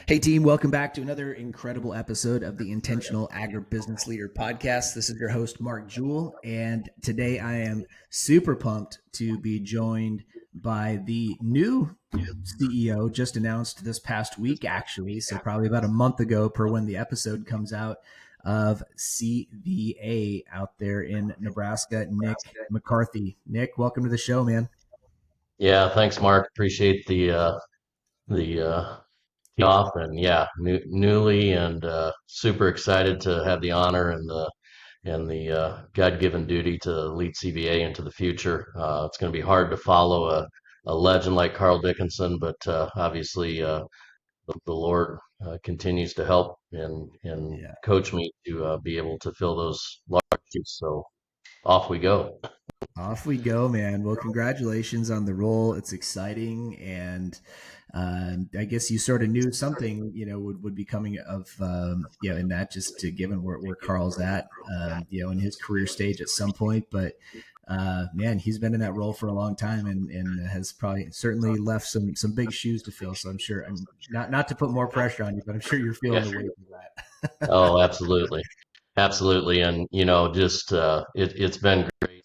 Hey team, welcome back to another incredible episode of the Intentional Agribusiness Leader podcast. This is your host, Mark Jewell, and today I am super pumped to be joined by the new CEO, just announced this past week, actually, so probably about a month ago per when the episode comes out, of CVA out there in Nebraska, Nick McCarthy. Nick, welcome to the show, man. Yeah, thanks, Mark. Appreciate the tee off, and yeah, newly and super excited to have the honor and the God-given duty to lead CVA into the future. It's going to be hard to follow a legend like Carl Dickinson, but obviously the Lord continues to help and Yeah. coach me to be able to fill those large shoes. So off we go. Off we go, man. Well, congratulations on the role. It's exciting, and I guess you sort of knew something, would be coming of, in that just to given where Carl's at, in his career stage at some point. But man, he's been in that role for a long time, and has probably certainly left some big shoes to fill. So I'm sure, I'm not to put more pressure on you, but I'm sure you're feeling Yeah. the weight of that. Oh, absolutely. Absolutely. And, just it's been great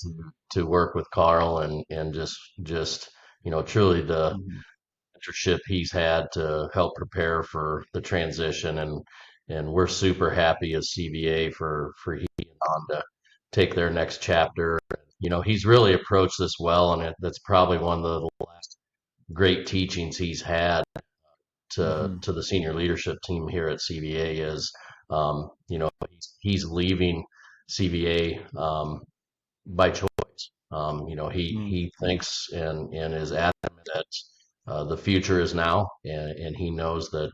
to work with Carl and just, truly the Mhm. mentorship he's had to help prepare for the transition. And we're super happy as CVA for he and on to take their next chapter. He's really approached this well, and that's probably one of the last great teachings he's had Mhm. to the senior leadership team here at CVA is, he's leaving CVA by choice. Mhm. He thinks and is adamant that the future is now, and he knows that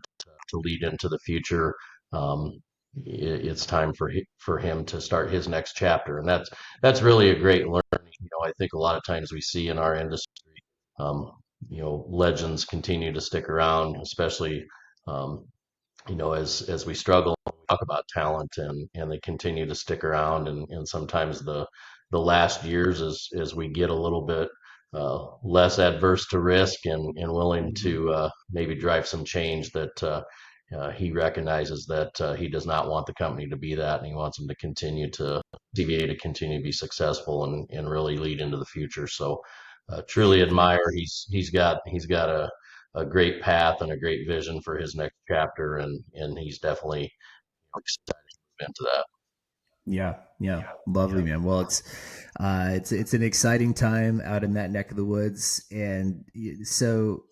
to lead into the future, um, it's time for him to start his next chapter, and that's really a great learning. I think a lot of times we see in our industry, um, legends continue to stick around, especially um, as we struggle, we talk about talent, and they continue to stick around, and sometimes the last years as we get a little bit less adverse to risk and willing Mhm. to maybe drive some change that he recognizes that he does not want the company to be that, and he wants them to continue to CVA to continue to be successful and really lead into the future. So truly admire. He's got a great path and a great vision for his next chapter, and he's definitely excited to move into that. Yeah, yeah, lovely, man. Well, it's an exciting time out in that neck of the woods, and so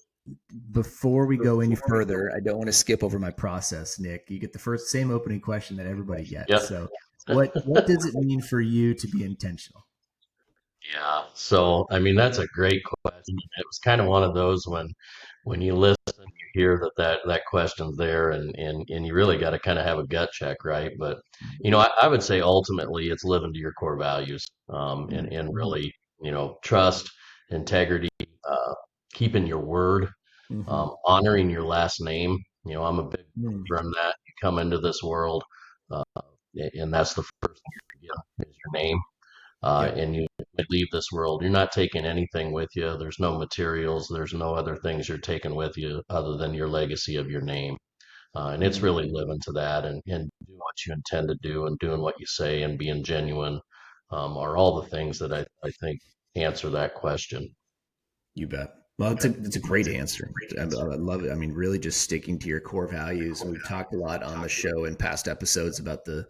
before we go any further, I don't want to skip over my process, Nick. You get the first same opening question that everybody gets. Yep. So, what does it mean for you to be intentional? Yeah. So, I mean, that's a great question. It was kind of one of those when you listen, you hear that question's there, and you really got to kind of have a gut check, right? But I would say ultimately it's living to your core values, and Mm-hmm. really, trust, integrity, keeping your word, Mm-hmm. honoring your last name. I'm a big Mm-hmm. believer in that. You come into this world, uh, and that's the first thing you get is your name. Yep. And you leave this world, you're not taking anything with you. There's no materials. There's no other things you're taking with you other than your legacy of your name. And it's Mm-hmm. really living to that and doing what you intend to do and doing what you say and being genuine, are all the things that I think answer that question. You bet. Well, it's a great answer. I love it. I mean, really just sticking to your core values. And we've talked a lot on the show in past episodes about the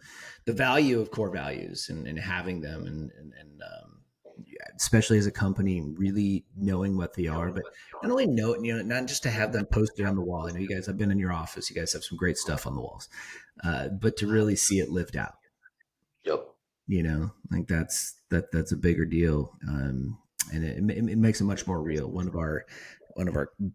value of core values and having them and yeah, especially as a company, really knowing what they are, but not only know, not just to have them posted on the wall. I know you guys have been in your office. You guys have some great stuff on the walls, but to really see it lived out. Yep. Like that's a bigger deal, and it makes it much more real. One of our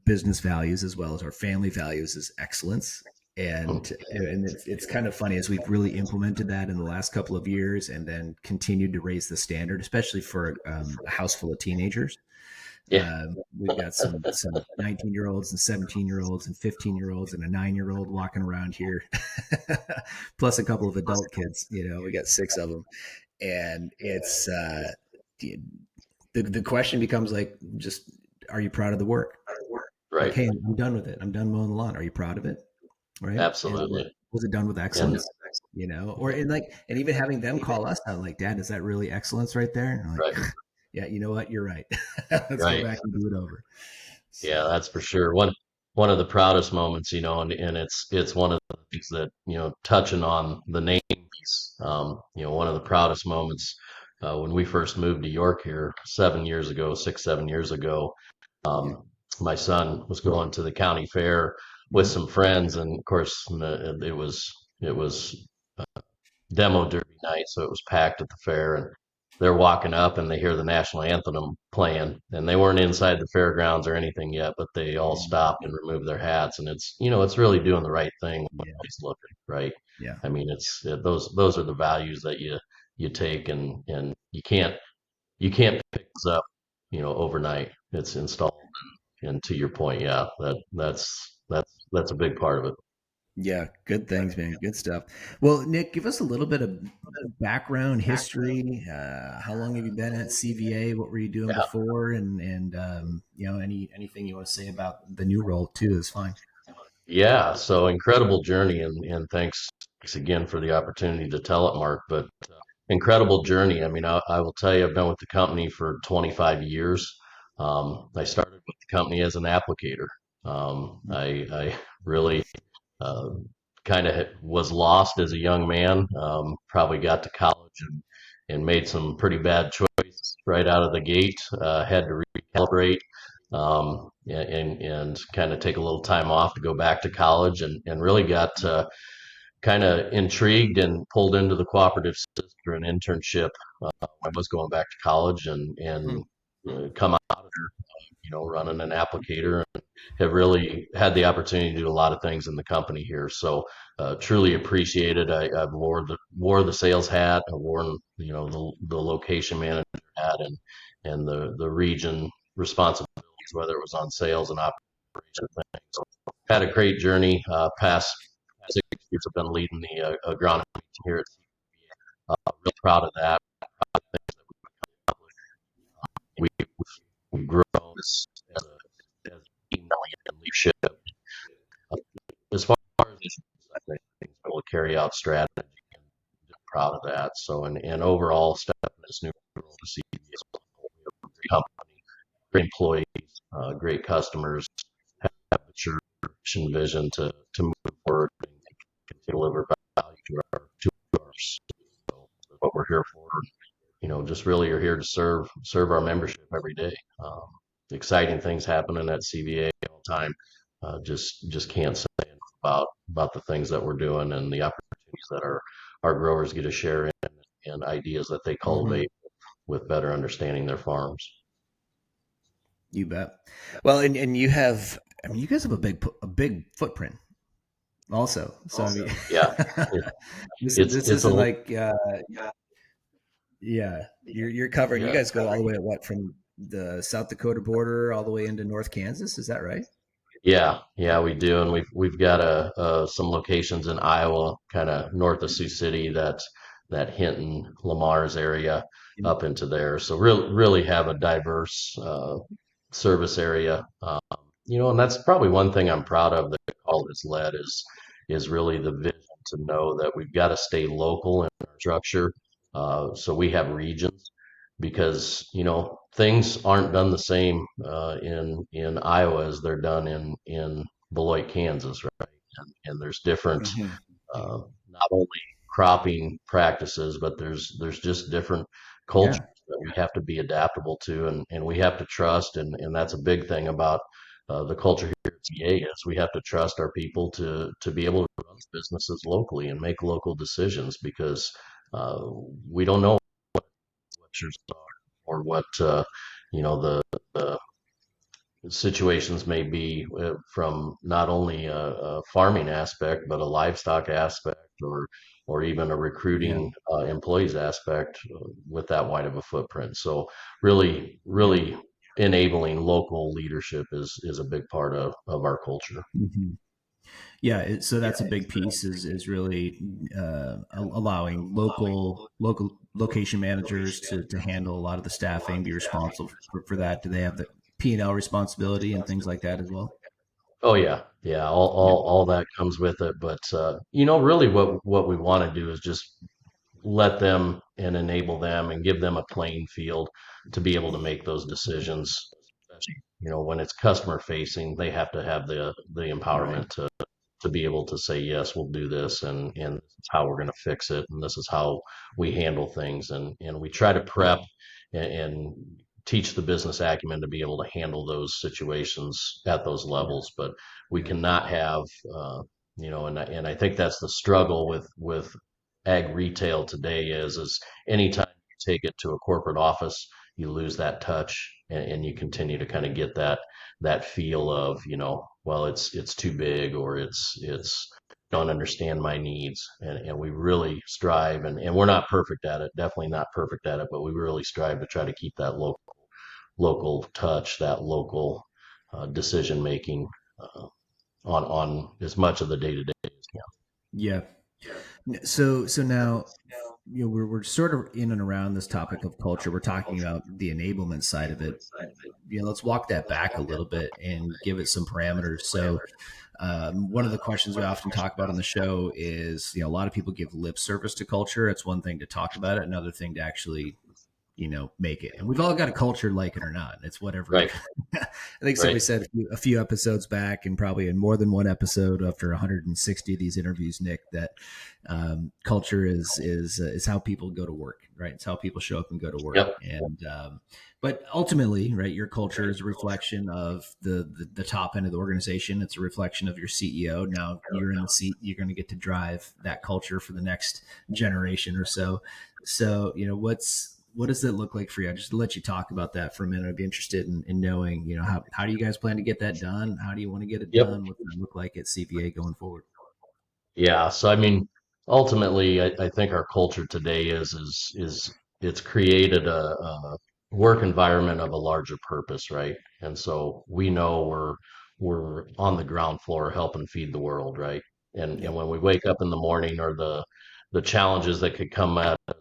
business values as well as our family values is excellence, and it's kind of funny as we've really implemented that in the last couple of years, and then continued to raise the standard, especially for a house full of teenagers. Yeah. We've got some 19-year-olds and 17-year-olds and 15-year-olds and a 9-year-old walking around here, plus a couple of adult kids. We got six of them, and it's the question becomes like, just, are you proud of the work? Like, Right. hey, I'm done with it. I'm done mowing the lawn. Are you proud of it? right? Absolutely. Was it done with And excellence? Or in like, and even having them call us out, like, Dad, is that really excellence right there? And I'm right, like, yeah, you know what? You're right. Let's go right. back and do it over. Yeah, So, that's for sure. One of the proudest moments, and it's one of the things that, touching on the name piece, one of the proudest moments when we first moved to York here 7 years ago, 6, 7 years ago. yeah. My son was going to the county fair with Mhm. some friends, and of course, it was demo derby night, so it was packed at the fair, and they're walking up and they hear the national anthem playing, and they weren't inside the fairgrounds or anything yet, but they all stopped and removed their hats, and it's really doing the right thing when Yeah. nobody's looking, right? Yeah. I mean, those are the values that you take, and you can't pick this up, overnight. It's installed, and to your point, yeah, that's a big part of it. Yeah, good things, man. Good stuff. Well, Nick, give us a little bit of background history. How long have you been at CVA? What were you doing Yeah. before? And anything you want to say about the new role too is fine. Yeah, so incredible journey, and thanks again for the opportunity to tell it, Mark. But incredible journey. I mean, I will tell you, I've been with the company for 25 years. I started with the company as an applicator. I really uh, kind of was lost as a young man. Probably got to college and made some pretty bad choices right out of the gate. Had to recalibrate, and kind of take a little time off to go back to college, and really got kind of intrigued and pulled into the cooperative system through an internship. I was going back to college, and come out of there, running an applicator, and have really had the opportunity to do a lot of things in the company here. So truly appreciate it. I've wore the sales hat. I've worn the location manager hat, and the region responsibilities, whether it was on sales and operation things. So had a great journey. Past 6 years, I've been leading the agronomy here at CVA. Real proud of that. We've grown as a team in leadership. As far as I think things will carry out strategy, and I'm proud of that. So, and overall, stepping this new role to see a great company, great employees, great customers, have mature mission vision to move forward and continue to deliver value to our so what we're here for. Just really are here to serve our membership every day. Exciting things happening at CVA all the time. Just can't say enough about the things that we're doing and the opportunities that our growers get to share in, and ideas that they Mm-hmm. cultivate with better understanding their farms. You bet. Well, and you have, I mean, you guys have a big footprint also. So I mean, Yeah, this it's isn't a like, yeah, you're covering. You yeah. guys go all the way at what, from the South Dakota border all the way into North Kansas? Is that right? Yeah, we do, and we've got some locations in Iowa, kind of north of Sioux City, that Hinton, Lamar's area, up into there. So really have a diverse service area. And that's probably one thing I'm proud of that all has led is really the vision to know that we've got to stay local in our structure. So we have regions because things aren't done the same in Iowa as they're done in Beloit, Kansas, right? And there's different Mm-hmm. not only cropping practices, but there's just different cultures Yeah. that we have to be adaptable to, and we have to trust, and that's a big thing about the culture here at TA is we have to trust our people to be able to run businesses locally and make local decisions because uh, we don't know what your or what the situations may be from not only a farming aspect but a livestock aspect or even a Yeah. recruiting employees aspect with that wide of a footprint. So Yeah. really enabling local leadership is a big part of our culture. Hmm. Yeah. So that's a big piece is really allowing local location managers to handle a lot of the staffing, be responsible for that. Do they have the P&L responsibility and things like that as well? Oh yeah, yeah. All that comes with it. But really, what we want to do is just let them and enable them and give them a playing field to be able to make those decisions. Especially, when it's customer facing, they have to have the Right. empowerment to be able to say, yes, we'll do this, and this is how we're going to fix it, and this is how we handle things, and we try to prep and teach the business acumen to be able to handle those situations at those Yeah. levels. But we Yeah. cannot have, and I think that's the struggle with ag retail today is anytime you take it to a corporate office, you lose that touch, and you continue to kind of get that feel of, well, it's too big, or it's don't understand my needs. And we really strive, and we're not perfect at it, definitely not perfect at it, but we really strive to try to keep that local touch, that local decision making uh, on as much of the day to day as we Yeah. So now, we're sort of in and around this topic of culture. We're talking about the enablement side of it. Let's walk that back a little bit and give it some parameters. So, one of the questions we often talk about on the show is, a lot of people give lip service to culture. It's one thing to talk about it, another thing to actually, make it. And we've all got a culture, like it or not. It's whatever. can. I think Right, somebody said a few episodes back, and probably in more than one episode after 160 of these interviews, Nick, that culture is how people go to work, right? It's how people show up and go to work. yep, And but ultimately, right, your culture is a reflection of the top end of the organization. It's a reflection of your CEO. Now you're in the seat. You're going to get to drive that culture for the next generation or so. So, what does it look like for you? Just to let you talk about that for a minute. I'd be interested in knowing, how do you guys plan to get that done? How do you want to get it yep. done? What does it look like at CVA going forward? Yeah, so I mean, ultimately, I think our culture today is it's created a work environment of a larger purpose, right? And so we know we're on the ground floor helping feed the world, right? And Yep. when we wake up in the morning, or the challenges that could come at us,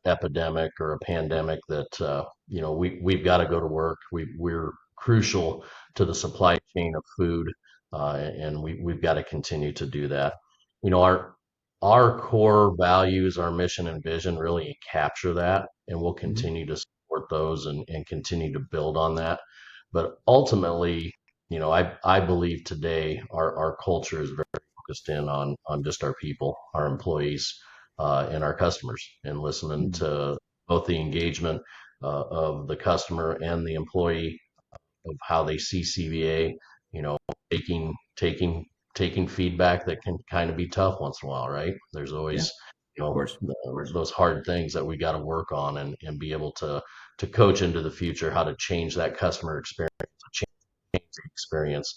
epidemic or a pandemic, that we've got to go to work. We're crucial to the supply chain of food, and we've got to continue to do that. Our core values, our mission and vision really capture that, and we'll Hmm. continue to support those, and continue to build on that. But ultimately, I believe today our culture is very focused in on just our people, our employees, and our customers, and listening Hmm. to both the engagement of the customer and the employee, of how they see CVA, taking taking taking feedback that can kind of be tough once in a while, right? There's Yeah, always, of course. those hard things that we got to work on, and be able to coach into the future how to change that customer experience, change the experience.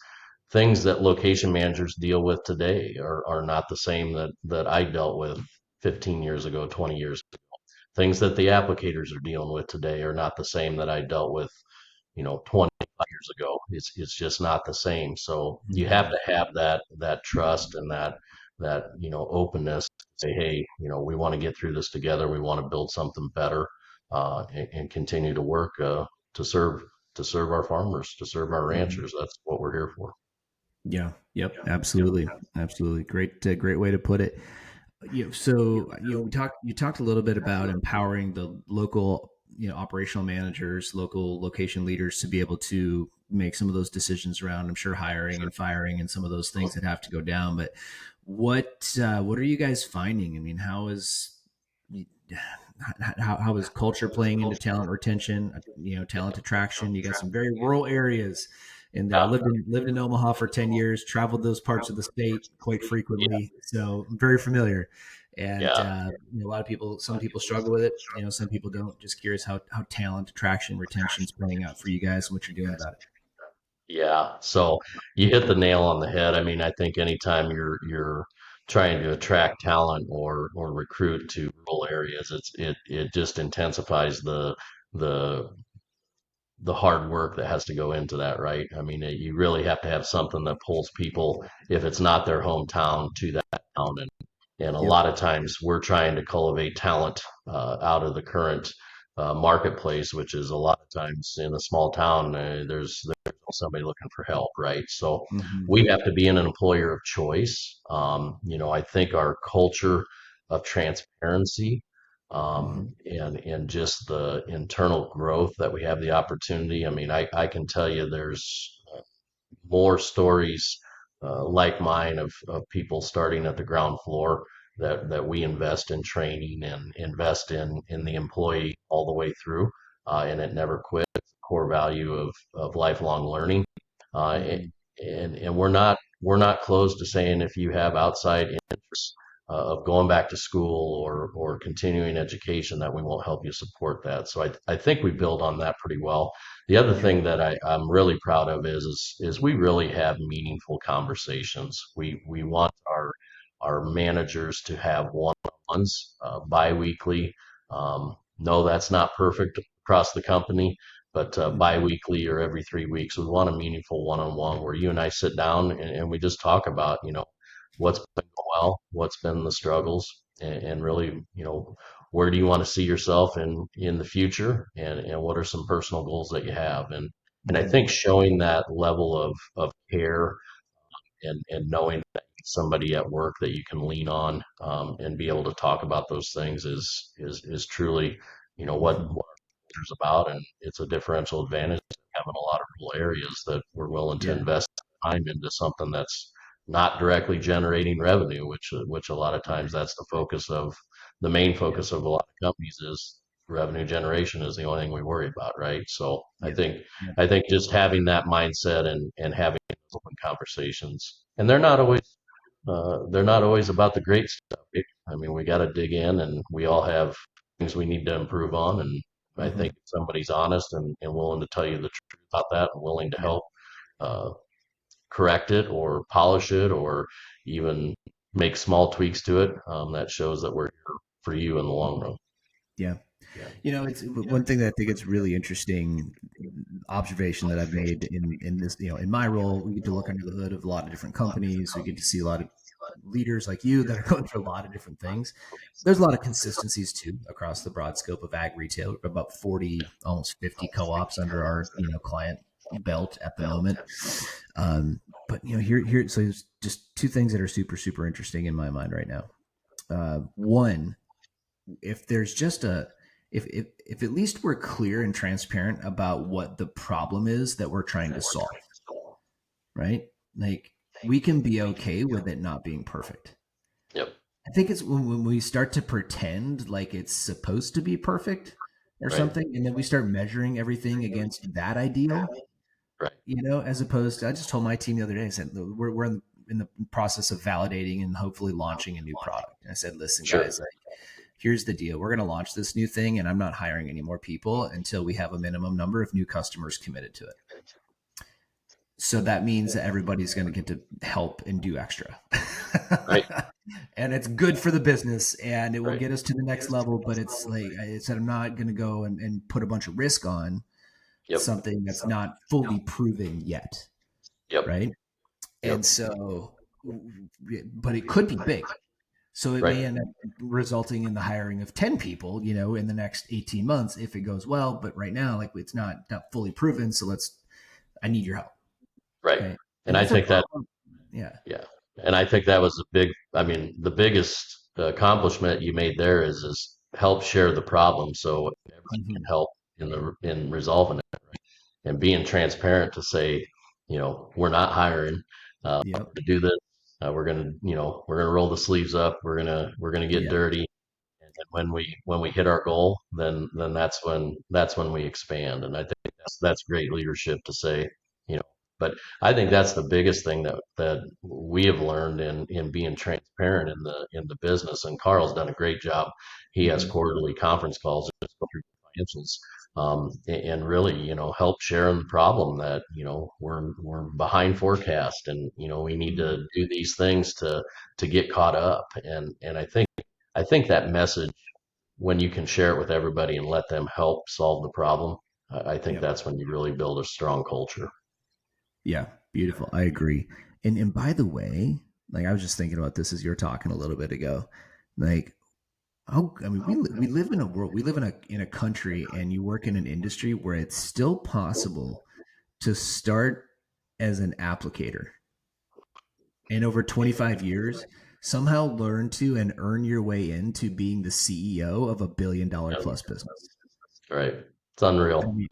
Things that location managers deal with today are not the same that I dealt with 15 years ago, 20 years. Things that the applicators are dealing with today are not the same that I dealt with, 25 years ago. It's just not the same. So you have Hmm. to have that trust, and that openness to say, hey, we want to get through this together. We want to build something better, and continue to work to serve to serve our farmers, to serve our Hmm. ranchers. That's what we're here for. Yeah. Yep. Absolutely. Absolutely. Great way to put it. So you talked a little bit about empowering the local, operational managers, local location leaders to be able to make some of those decisions around, I'm sure, hiring and firing and some of those things that have to go down. But what are you guys finding? I mean, how is culture playing into talent retention? Talent attraction. You got some very rural areas in there. Yeah, Lived in Omaha for 10 years, traveled those parts of the state quite yeah, frequently, so I'm very familiar. And yeah. a lot of people, some people struggle with it. Some people don't. Just curious how talent attraction, retention is playing out for you guys and what you're doing about it. Yeah, so you hit the nail on the head. I mean, I think anytime you're trying to attract talent or recruit to rural areas, it just intensifies the the hard work that has to go into that, right? I mean, you really have to have something that pulls people, if it's not their hometown, to that town. And a Yep. lot of times we're trying to cultivate talent out of the current. marketplace, which is a lot of times in a small town, there's somebody looking for help, right? So Mm-hmm. we have to be an employer of choice. I think our culture of transparency Mm-hmm. and just the internal growth that we have the opportunity. I mean, I can tell you there's more stories like mine of people starting at the ground floor that we invest in training and invest in the employee all the way through, and it never quits. Core value of lifelong learning, uh, Mm-hmm. and we're not closed to saying if you have outside interests of going back to school or continuing education that we won't help you support that. So I think we build on that pretty well. The other Yeah. thing that I'm really proud of is we really have meaningful conversations. We want our managers to have one-on-ones biweekly. No, that's not perfect across the company, but Mm-hmm. biweekly or every 3 weeks, we want a meaningful one-on-one where you and I sit down and we just talk about, what's been going well, what's been the struggles, and really, where do you want to see yourself in the future, and what are some personal goals that you have, and I Mm-hmm. think showing that level of care and knowing that somebody at work that you can lean on, and be able to talk about those things is truly, Mm-hmm. what there's about, and it's a differential advantage having a lot of rural areas that we're willing to Yeah. invest time into something that's not directly generating revenue, which a lot of times that's the main Yeah. focus of a lot of companies is revenue generation is the only thing we worry about, right? So I Yeah. think Yeah. I think just having that mindset and having open conversations, and they're not always about the great stuff. I mean, we got to dig in, and we all have things we need to improve on. And I Mm-hmm. think if somebody's honest and willing to tell you the truth about that, and willing to Yeah. help uh, correct it or polish it or even make small tweaks to it, that shows that we're here for you in the long run. Yeah. Yeah. It's one thing that I think it's really interesting observation that I've made in this, in my role. We get to look under the hood of a lot of different companies. We get to see a lot of leaders like you that are going through a lot of different things. There's a lot of consistencies too across the broad scope of ag retail. We've got about 40, almost 50 co-ops under our, client belt at the moment. But so there's just two things that are super, super interesting in my mind right now. One, if there's just if at least we're clear and transparent about what the problem is that we're trying to solve, right? Like we can be okay with it not being perfect. Yep. I think it's when we start to pretend like it's supposed to be perfect or Right. something, and then we start measuring everything against that ideal, Right. as opposed to, I just told my team the other day, I said, we're in the process of validating and hopefully launching a new product. And I said, listen, Sure. guys, here's the deal. We're going to launch this new thing, and I'm not hiring any more people until we have a minimum number of new customers committed to it. So that means that everybody's going to get to help and do extra. Right. And it's good for the business and it will Right. get us to the next level. But it's like I said, I'm not going to go and put a bunch of risk on Yep. something that's not fully proven yet. Yep. Right. And Yep. so, but it could be big. So it Right. may end up resulting in the hiring of 10 people, in the next 18 months if it goes well. But right now, like it's not fully proven. So I need your help. Right. Okay. And And I that's a think that problem. Yeah. Yeah, and I think that was the biggest accomplishment you made there is help share the problem so everybody can Hmm. help in resolving it, and being transparent to say, we're not hiring Yep. to do this. We're gonna roll the sleeves up. We're gonna get Yeah. dirty. And when we hit our goal, then that's when we expand. And I think that's great leadership to say, you know. But I think that's the biggest thing that we have learned in being transparent in the business. And Carl's done a great job. He has Hmm. quarterly conference calls just go through financials, and really, help sharing the problem that we're behind forecast, and we need Hmm. to do these things to get caught up. And I think that message, when you can share it with everybody and let them help solve the problem, I think Yep. that's when you really build a strong culture. Yeah. Beautiful. I agree. And by the way, like I was just thinking about this as you were talking a little bit ago, like Oh, I mean, we live in a world, we live in a country, and you work in an industry where it's still possible to start as an applicator and over 25 years somehow learn to and earn your way into being the CEO of $1 billion Yep. plus business. Right. It's I unreal. mean,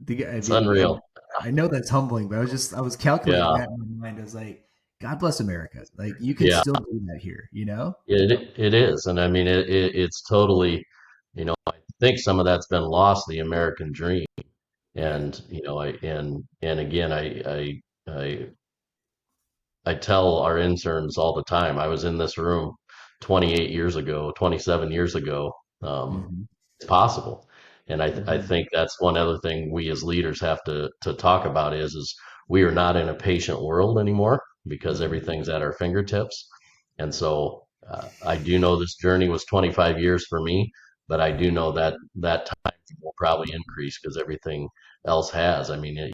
I It's mean, unreal. and I know that's humbling, but I was calculating Yeah. that in my mind. I was like, God bless America. Like you can Yeah. still do that here, you know? It is. And I mean, it's totally, I think some of that's been lost, the American dream. Yeah. And, and again, I tell our interns all the time, I was in this room 28 years ago, 27 years ago. Hmm. It's possible. And I Hmm. think that's one other thing we as leaders have to talk about is we are not in a patient world anymore because Hmm. everything's at our fingertips. And so I do know this journey was 25 years for me, but I do know that that time will probably increase because everything else has. I mean, Yeah.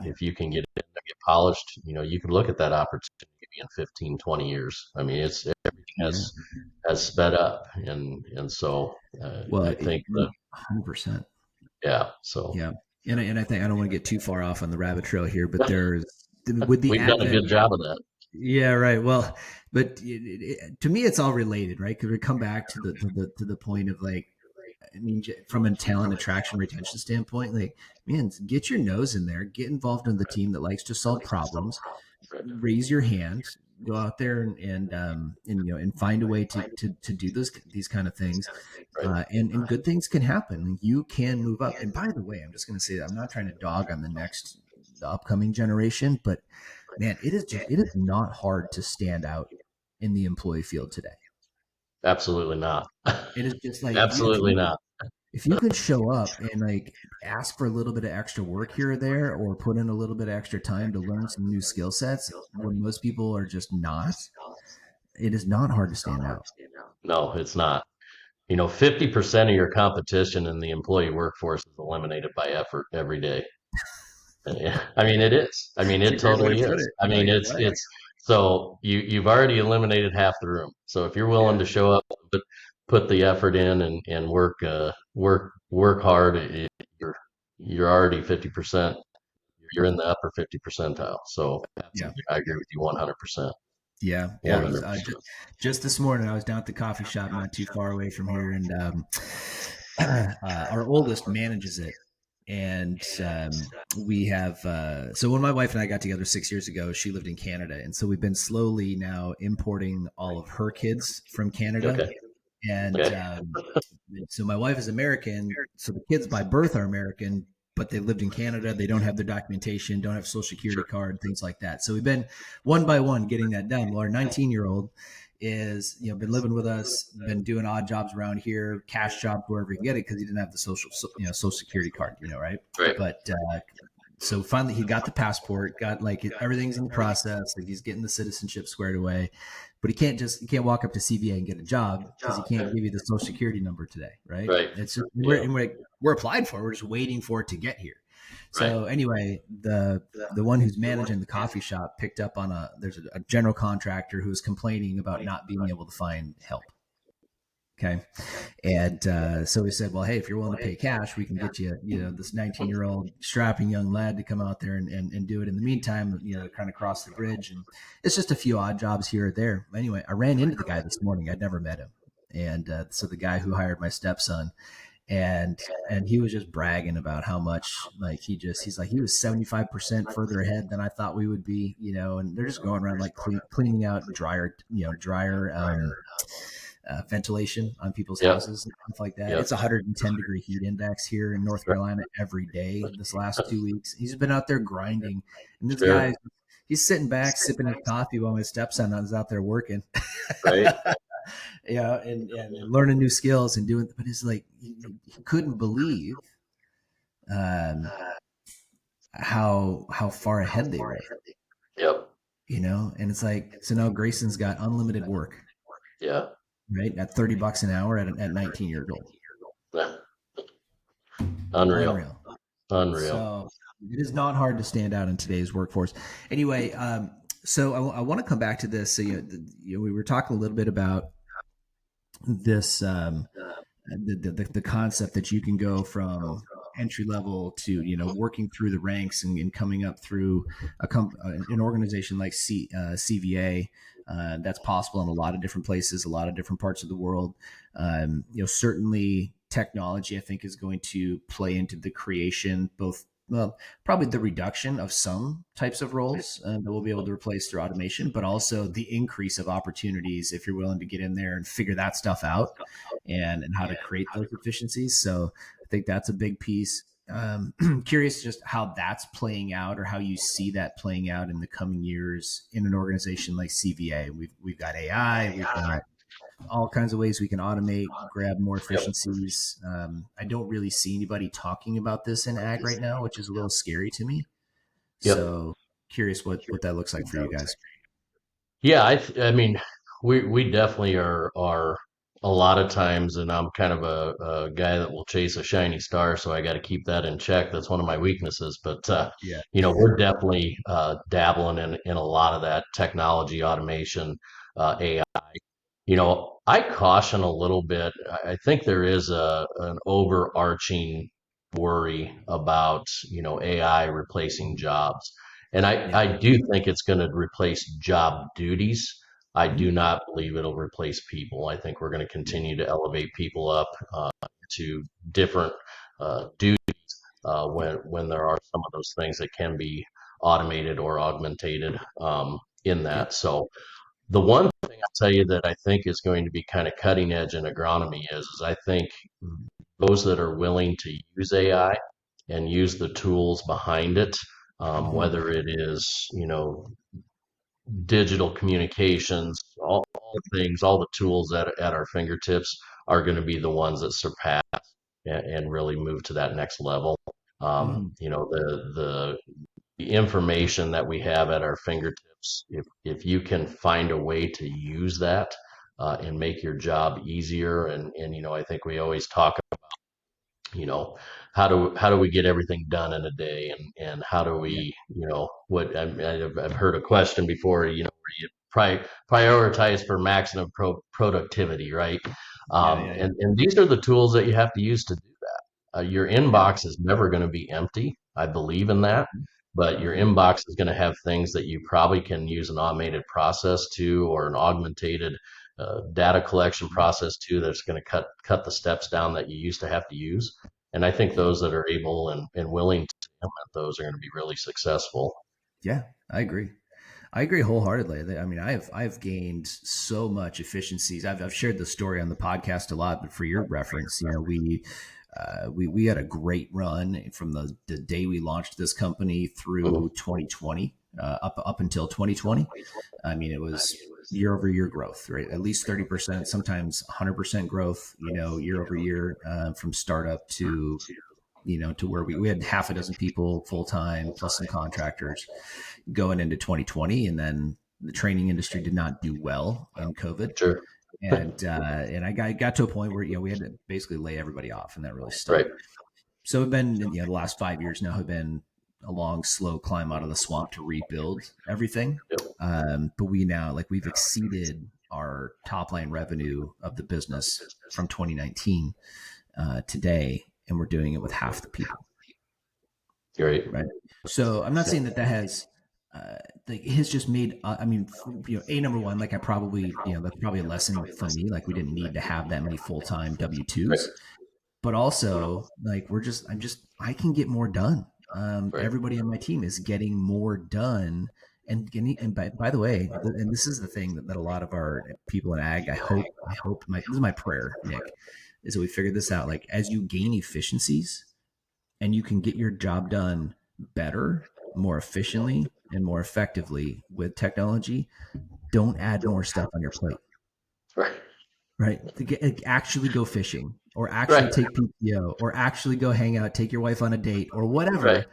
if you can get polished, you can look at that opportunity in 15, 20 years. I mean, it's everything Yeah. has sped up, and so Well, I think that 100%. yeah. So Yeah. And I think I don't want to get too far off on the rabbit trail here, but there's with the we've done a advent. good job of that. Yeah, right. Well, but to me, it's all related, right? Because we come back to the point of like, I mean, from a talent attraction retention standpoint, like, man, get your nose in there, get involved in the team that likes to solve problems, Right. raise your hand, go out there and and find a way to do these kind of things, Right. and good things can happen. You can move up. And by the way, I'm just going to say that I'm not trying to dog on the upcoming generation, but man, it is not hard to stand out in the employee field today. Absolutely not. It is just like Absolutely not. if you could show up and like ask for a little bit of extra work here or there, or put in a little bit of extra time to learn some new skill sets when most people are just not, it is not hard to stand out. No, it's not. 50% of your competition in the employee workforce is eliminated by effort every day. Yeah, I mean it is. I mean It's a it great way to totally put is. it. I No, mean you're right. it's so you've already eliminated half the room. So if you're willing Yeah. to show up, put the effort in and work hard, you're already 50%. You're in the upper 50 percentile. So Yeah. absolutely, I agree with you 100%. Yeah. Yeah. I was 100%. just this morning, I was down at the coffee shop not too far away from here, and our oldest manages it. And we have, so when my wife and I got together 6 years ago, she lived in Canada. And so we've been slowly now importing all of her kids from Canada. Okay. And Okay. so my wife is American, so the kids by birth are American, but they lived in Canada. They don't have their documentation, don't have social security Sure. card, things like that. So we've been one by one getting that done. Well, our 19-year-old is been living with us, been doing odd jobs around here, cash jobs wherever he can get it because he didn't have the social security card, right? Right. But so finally he got the passport, got like everything's in the process, like he's getting the citizenship squared away, but he can't walk up to CVA and get a job because he can't give you the social security number today, right? Right. It's just, Yeah. we're applied for, we're just waiting for it to get here. Right. So anyway, the one who's managing the coffee shop picked up on there's a general contractor who's complaining about not being able to find help. Okay. And so we said, well, hey, if you're willing to pay cash, we can get you, this 19-year-old strapping young lad to come out there and do it. In the meantime, kind of cross the bridge. And it's just a few odd jobs here or there. Anyway, I ran into the guy this morning. I'd never met him. And so the guy who hired my stepson, and he was just bragging about how much like he's like he was 75% further ahead than I thought we would be, and they're just going around like cleaning out dryer ventilation on people's Yep. houses and stuff like that. Yep. It's 110-degree heat index here in North Carolina every day this last 2 weeks. He's been out there grinding, and this Sure. guy, he's sitting back sipping his coffee while my stepson is out there working. Right. And learning new skills and doing. But it's like he couldn't believe um, how far ahead they were. Yep. And it's like, so now Grayson's got unlimited work, Yeah. right? At $30 an hour at 19 years old. Yeah. Unreal. Unreal. Unreal. So it is not hard to stand out in today's workforce. Anyway, so I want to come back to this. So we were talking a little bit about this the concept that you can go from entry level to working through the ranks and coming up through an organization like CVA. That's possible in a lot of different places, a lot of different parts of the world. Certainly technology, I think, is going to play into the creation, both well, probably the reduction of some types of roles that we'll be able to replace through automation, but also the increase of opportunities if you're willing to get in there and figure that stuff out and how to create those efficiencies. So I think that's a big piece. Curious just how that's playing out or how you see that playing out in the coming years in an organization like CVA. We've got AI, we've got all kinds of ways we can automate, grab more Yep. efficiencies. I don't really see anybody talking about this in ag right now, which is a little scary to me. Yep. So curious what that looks like for you guys. Yeah, I mean, we definitely are a lot of times, and I'm kind of a guy that will chase a shiny star, so I got to keep that in check. That's one of my weaknesses, but Yeah. we're definitely dabbling in a lot of that technology, automation, AI. I caution a little bit. I think there is an overarching worry about, AI replacing jobs. And Yeah. I do think it's going to replace job duties. I Mhm. do not believe it'll replace people. I think we're going to Yeah. continue to elevate people up to different duties Yeah. when there are some of those things that can be automated or augmentated in Yeah. that. So the one thing I'll tell you that I think is going to be kind of cutting edge in agronomy is I think those that are willing to use AI and use the tools behind it, Mhm. whether it is, digital communications, all the things, all the tools at our fingertips are going to be the ones that surpass and really move to that next level. Mhm. The information that we have at our fingertips, if you can find a way to use that and make your job easier, and I think we always talk, you know, how do we get everything done in a day, and how do Yeah. we, what I've heard a question before, where you prioritize for maximum productivity, right? Yeah. Yeah. Yeah. And these are the tools that you have to use to do that. Your Yeah. inbox is never going to be empty. I believe in that. Mhm. But your Mhm. inbox is going to have things that you probably can use an automated process to, or an augmentated data collection Mhm. process to, that's going to cut the steps down that you used to have to use. And I think those that are able and willing to implement those are going to be really successful. Yeah. I agree. I agree wholeheartedly. I mean, I've gained so much efficiencies. I've shared the story on the podcast a lot, but for your reference, we had a great run from the day we launched this company through Mhm. 2020, up until 2020. I mean, it was year over year growth, right? At least 30%, sometimes 100% growth, year over year, from startup to where we had half a dozen people full time plus some contractors going into 2020, and then the training industry did not do well in COVID, Sure. and I got to a point where we had to basically lay everybody off, and that really Right. stunk. So it's been the last 5 years now have been a long, slow climb out of the swamp to rebuild everything. Yep. But we now we've exceeded our top line revenue of the business from 2019 today, and we're doing it with half the people. Great. Right. So I'm not saying that has like it has just made. I mean, a number one, like I probably that's probably a lesson for me. Like we didn't need to have that many full time W Right. twos, but also like I can get more done. Right. Everybody on my team is getting more done. And by the way, and this is the thing that a lot of our people in ag, I hope this is my prayer, Nick, is that we figure this out. Like as you gain efficiencies, and you can get your job done better, more efficiently, and more effectively with technology, don't add more stuff on your plate, Right. right? Actually go fishing or actually Right. take PTO or actually go hang out, take your wife on a date or Right. whatever,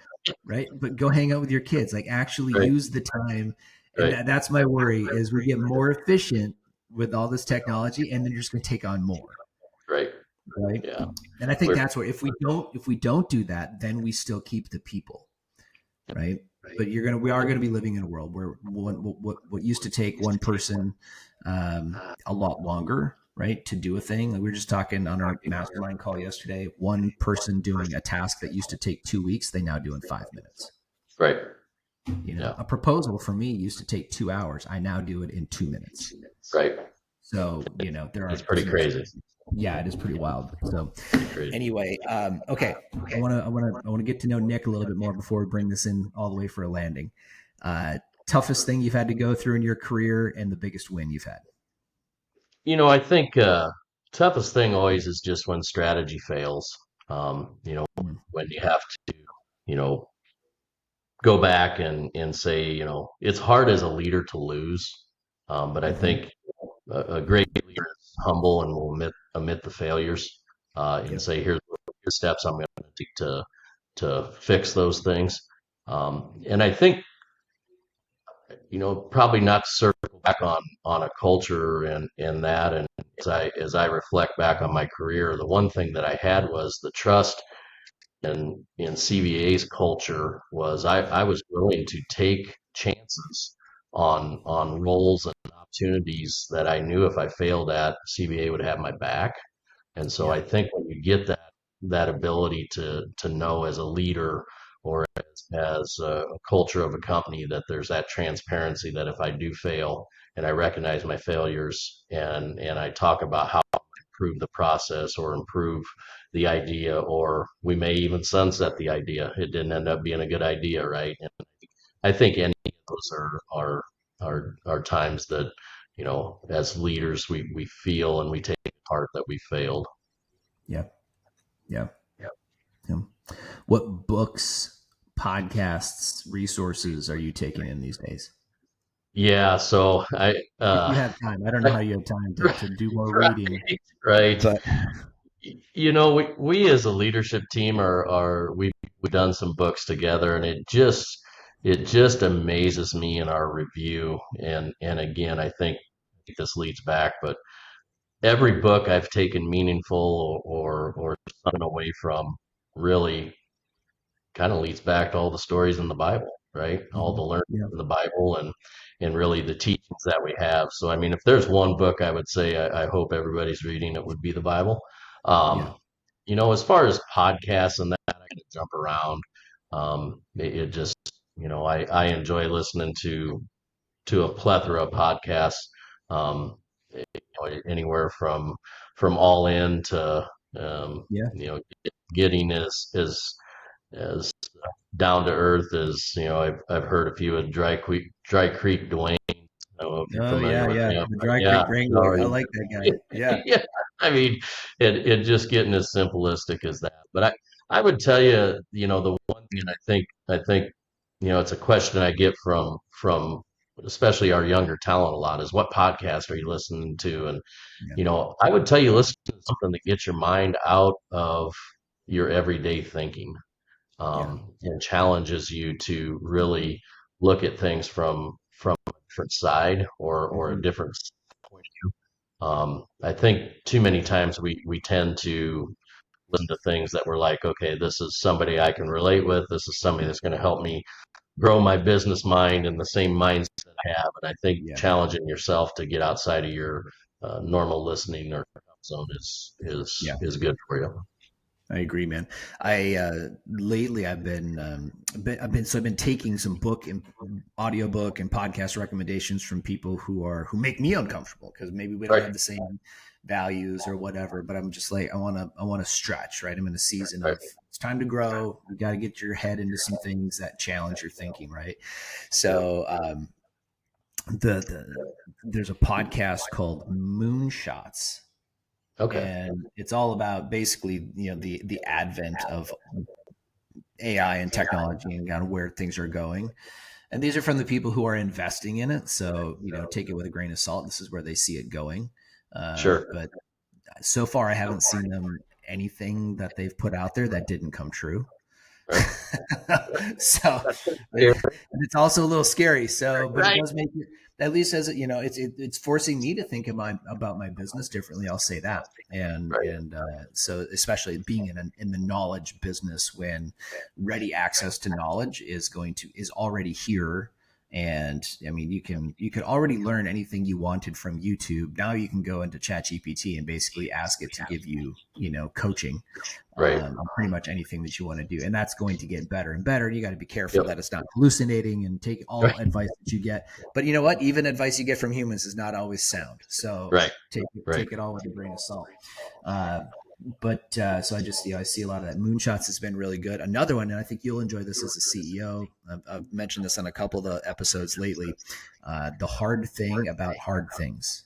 right? But go hang out with your kids, like actually Right. use the time. And Right. that's my worry is we get more efficient with all this technology and then you're just going to take on more, Right. right? Yeah. And I think We're that's where if we don't do that, then we still keep the people, right? But we are gonna be living in a world where what used to take one person a lot longer, right, to do a thing. Like we were just talking on our mastermind call yesterday, one person doing a task that used to take 2 weeks, they now do in 5 minutes. Right. You know, a proposal for me used to take 2 hours. I now do it in 2 minutes. Right. So, you know, It's pretty crazy. Yeah, it is pretty wild. So anyway, okay. I want to get to know Nick a little bit more before we bring this in all the way for a landing. Toughest thing you've had to go through in your career and the biggest win you've had. You know, I think toughest thing always is just when strategy fails. You know, when you have to, you know, go back and say, you know, it's hard as a leader to lose. But I think a great leader is humble and will admit the failures and say, here's steps I'm going to take to fix those things. And I think, you know, probably not to circle back on a culture and that. And as I reflect back on my career, the one thing that I had was the trust in CVA's culture was I was willing to take chances on roles and opportunities that I knew if I failed at, CVA would have my back. And so I think when you get that ability to know as a leader or as a culture of a company that there's that transparency that if I do fail and I recognize my failures and I talk about how I improve the process or improve the idea, or we may even sunset the idea. It didn't end up being a good idea, right? And I think any of those are times that, you know, as leaders we feel and we take part that we failed. Yeah. Yeah. Yeah. What books, podcasts, resources are you taking in these days? Yeah, so If you have time, I don't know how you have time to do more reading. right. But You know, we as a leadership team we've done some books together, and it just amazes me in our review. And again, I think this leads back, but every book I've taken meaningful or something away from really kind of leads back to all the stories in the Bible, right? All the learning yeah, in the Bible and really the teachings that we have. So I mean, if there's one book I would say I hope everybody's reading, it would be the Bible. yeah, You know, as far as podcasts and that, I can jump around. It just, you know, I enjoy listening to a plethora of podcasts. Um, you know, anywhere from All In to yeah. you know, getting as down to earth as, you know, I've heard a few of Dry Creek Dwayne. I don't know if you're Oh familiar yeah, with yeah. him, The but Dry yeah, Creek Wrangler. I no, like that guy. Yeah, yeah, I mean, it just getting as simplistic as that. But I would tell you, you know, the one thing I think, you know, it's a question I get from especially our younger talent a lot is what podcast are you listening to? And, yeah, you know, I would tell you listen to something that gets your mind out of your everyday thinking, yeah. and challenges you to really look at things from a different side or a Mhm. different point of view. I think too many times we tend to listen to things that we're like, okay, this is somebody I can relate with. This is somebody that's going to help me grow my business mind and the same mindset I have. And I think Yeah, challenging yourself to get outside of your normal listening or comfort zone is is yeah. is good for you. I agree, man. I lately I've been taking some book and audiobook and podcast recommendations from people who make me uncomfortable because maybe we don't Right, have the same values or whatever. But I'm just like I want to stretch. Right, I'm in a season right, of it's time to grow. You got to get your head into some things that challenge your thinking. Right, yeah, so there's a podcast called Moonshots, okay, and it's all about basically the advent of AI and technology and kind of where things are going. And these are from the people who are investing in it, so take it with a grain of salt. This is where they see it going, sure. but so far I haven't seen them anything that they've put out there that didn't come true. Right. So That's and scary. it's also a little scary, so but it Right. does make it, at least as it's forcing me to think about my business differently, I'll say that. Right. So especially being in the knowledge business, when ready access to knowledge is already here, And I mean, you could already learn anything you wanted from YouTube. Now you can go into ChatGPT and basically ask it to give you, coaching Right. on pretty much anything that you want to do. And that's going to get better and better. You got to be careful Yep. that it's not hallucinating and take all Right. advice that you get. But you know what? Even advice you get from humans is not always sound. So Right. Right. take it all with a grain of salt. Uh, so I just, I see a lot of that. Moonshots has been really good. Another one, and I think you'll enjoy this as a CEO. I've mentioned this on a couple of the episodes lately. The Hard Thing About Hard Things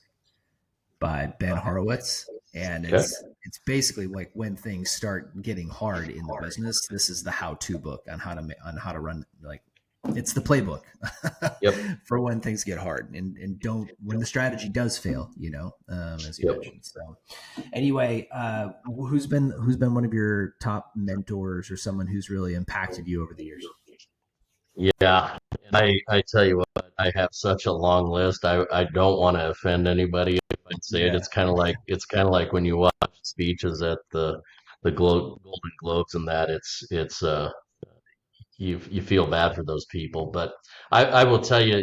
by Ben Horowitz. And Okay. it's basically like when things start getting hard in the business, this is the how-to book on how to run, like, it's the playbook Yep. for when things get hard and don't, when the strategy does fail, as you Yep. mentioned. So anyway, who's been one of your top mentors or someone who's really impacted you over the years? Yeah. And I tell you what, I have such a long list. I don't want to offend anybody if I say it. Yeah. It's kind of like when you watch speeches at the Golden Globes and that you feel bad for those people. But I will tell you,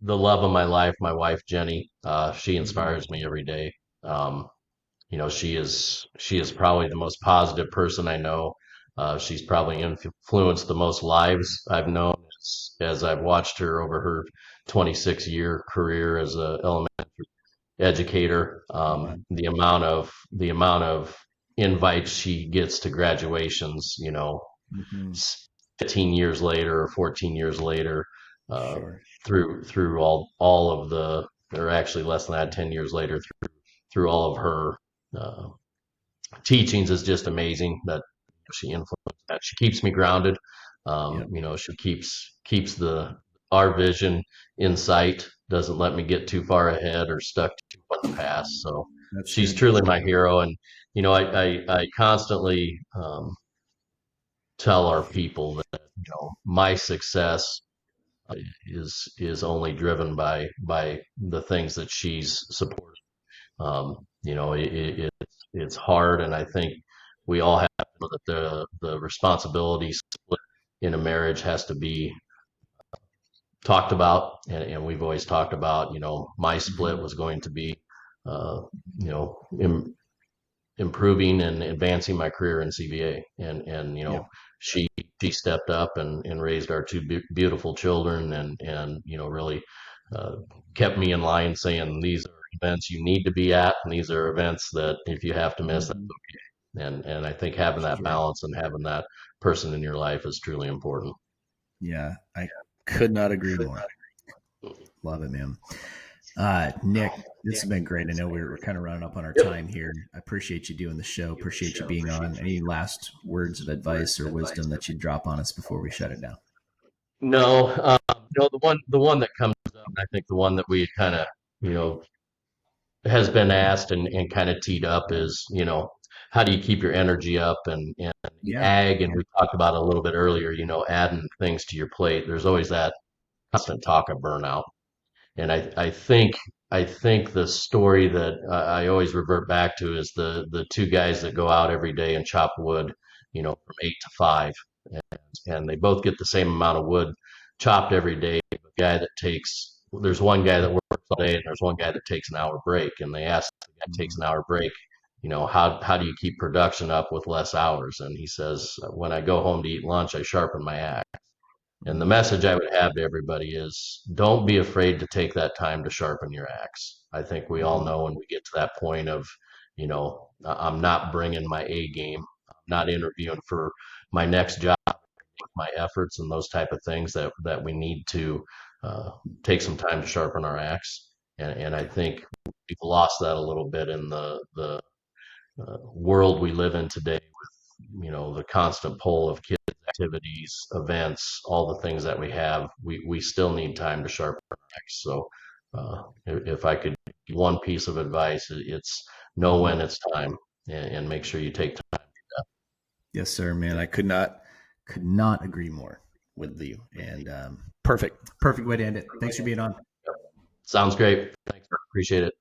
the love of my life, my wife Jenny, she Mhm. inspires me every day. Um, she is probably the most positive person I know. She's probably influenced the most lives I've known as I've watched her over her 26-year career as a elementary educator. Wow. The amount of invites she gets to graduations, Mhm. 15 years later or 14 years later, uh, Sure. through all of the, or actually less than that, 10 years later, through all of her uh, teachings is just amazing that she influenced that. She keeps me grounded. Yep. She keeps our vision in sight, doesn't let me get too far ahead or stuck too far in the past. So That's she's good. truly my hero. And, I constantly tell our people that, my success is only driven by the things that she's supported. It's hard, and I think we all have to know that the responsibility split in a marriage has to be talked about, and we've always talked about, my split Mhm. was going to be, uh, you know, im- improving and advancing my career in CVA, and Yep. she she stepped up and raised our two beautiful children, and really uh, kept me in line, saying these are events you need to be at, and these are events that if you have to miss, that's Mhm. okay. And I think having that Sure. balance and having that person in your life is truly important. Yeah, I could not agree more. Love it, man. Nick, this has been great. I know we're kind of running up on our time here. I appreciate you doing the show. Appreciate you being on. Any last words of advice or wisdom that you drop on us before we shut it down? No, no, the one that comes up, I think the one that we kind of, you know, has been asked and kind of teed up is, how do you keep your energy up? And in Yeah. ag, and we talked about it a little bit earlier, adding things to your plate. There's always that constant talk of burnout. And I think the story that I always revert back to is the two guys that go out every day and chop wood, from 8 to 5, and they both get the same amount of wood chopped every day. There's one guy that works all day, and there's one guy that takes an hour break. And they ask the guy that takes Mhm. an hour break, how do you keep production up with less hours? And he says, when I go home to eat lunch, I sharpen my axe. And the Mhm. message I would have to everybody is don't be afraid to take that time to sharpen your axe. I think we all Mhm. know when we get to that point of, I'm not bringing my A game, I'm not interviewing for my next job, my efforts and those type of things that we need to uh, take some time to sharpen our axe. And I think we've lost that a little bit in the world we live in today with the constant pull of kids activities, events, all the things that we have. We still need time to sharpen our axe. So if I could give one piece of advice, it's know Mhm. when it's time, and make sure you take time. Yes, sir, man. I could not agree more with you. And perfect way to end it. Thanks for being on. Sounds great. Thanks. Appreciate it.